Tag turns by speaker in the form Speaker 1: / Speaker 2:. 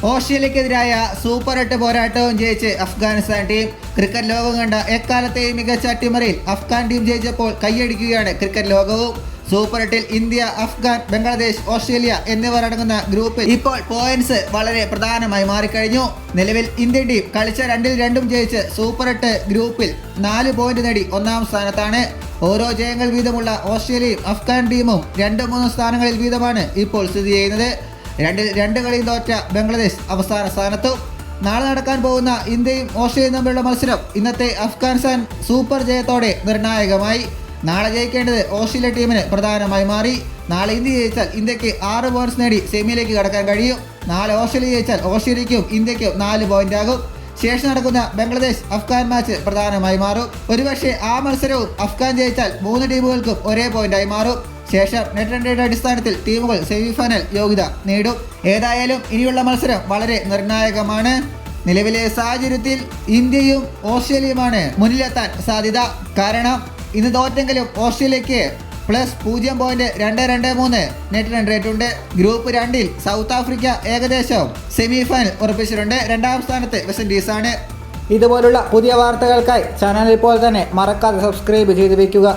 Speaker 1: ഓസ്ട്രേലിയക്കെതിരായ super 8 പോരാട്ടവും ജയിച്ച് Afghanistan team. Cricket ലോകം കണ്ട എക്കാലത്തെയും മികച്ച അട്ടിമറിയിൽ അഫ്ഗാൻ ടീം ജയിച്ചപ്പോൾ കൈയടിക്കുകയാണ് ക്രിക്കറ്റ് ലോകവും. സൂപ്പർ 8-ൽ ഇന്ത്യ, അഫ്ഗാൻ, ബംഗ്ലാദേശ്, ഓസ്ട്രേലിയ എന്നിവർ അടങ്ങുന്ന ഗ്രൂപ്പിൽ ഇപ്പോൾ പോയിന്റ്സ് വളരെ പ്രധാനമായി മാറിക്കഴിഞ്ഞു. നിലവിൽ ഇന്ത്യൻ ടീം കളിച്ച 2-2 ജയിച്ച് സൂപ്പർ 8 ഗ്രൂപ്പിൽ 4 പോയിന്റ് നേടി ഒന്നാം സ്ഥാനത്താണ്. ഓരോ ജയങ്ങൾ വീതമുള്ള ഓസ്ട്രേലിയയും അഫ്ഗാൻ ടീമും 2-3 സ്ഥാനങ്ങളിൽ വീതമാണ് ഇപ്പോൾ സ്ഥിതി ചെയ്യുന്നത്. 2 കളിയും തോറ്റ ബംഗ്ലാദേശ് അവസാന സ്ഥാനത്തും. നാളെ നടക്കാൻ പോകുന്ന ഇന്ത്യയും ഓസ്ട്രേലിയയും തമ്മിലുള്ള മത്സരം ഇന്നത്തെ അഫ്ഗാനിസ്ഥാൻ സൂപ്പർ ജയത്തോടെ നിർണായകമായി. നാളെ ജയിക്കേണ്ടത് ഓസ്ട്രേലിയ ടീമിന് പ്രധാനമായി മാറി. നാളെ ഇന്ത്യ ജയിച്ചാൽ ഇന്ത്യക്ക് 6 പോയിന്റ്സ് നേടി സെമിയിലേക്ക് കടക്കാൻ കഴിയും. നാളെ ഓസ്ട്രേലിയ ജയിച്ചാൽ ഓസ്ട്രേലിയയ്ക്കും ഇന്ത്യക്കും 4 പോയിന്റ് ആകും. ശേഷം നടക്കുന്ന ബംഗ്ലാദേശ് അഫ്ഗാൻ മാച്ച് പ്രധാനമായി മാറും. ഒരുപക്ഷെ ആ മത്സരവും അഫ്ഗാൻ ജയിച്ചാൽ 3 ടീമുകൾക്കും ഒരേ പോയിന്റായി മാറും. ശേഷം നെറ്റ് റൺ റേറ്റ് അടിസ്ഥാനത്തിൽ ടീമുകൾ സെമിഫൈനൽ യോഗ്യത നേടും. ഏതായാലും ഇനിയുള്ള മത്സരം വളരെ നിർണായകമാണ്. നിലവിലെ സാഹചര്യത്തിൽ ഇന്ത്യയും ഓസ്ട്രേലിയയുമാണ് മുന്നിലെത്താൻ സാധ്യത. കാരണം ഇന്ന് തോറ്റെങ്കിലും ഓസ്ട്രേലിയക്ക് +0.223 നെറ്റ് റൺ റേറ്റ് ഉണ്ട്. ഗ്രൂപ്പ് 2-ൽ സൗത്ത് ആഫ്രിക്ക ഏകദേശം സെമിഫൈനൽ ഉറപ്പിച്ചിട്ടുണ്ട്. 2ാം സ്ഥാനത്ത് വെസ്റ്റ് ഇൻഡീസ് ആണ്. ഇതുപോലുള്ള പുതിയ വാർത്തകൾക്കായി ചാനൽ ഇപ്പോൾ തന്നെ മറക്കാതെ സബ്സ്ക്രൈബ് ചെയ്ത് വയ്ക്കുക.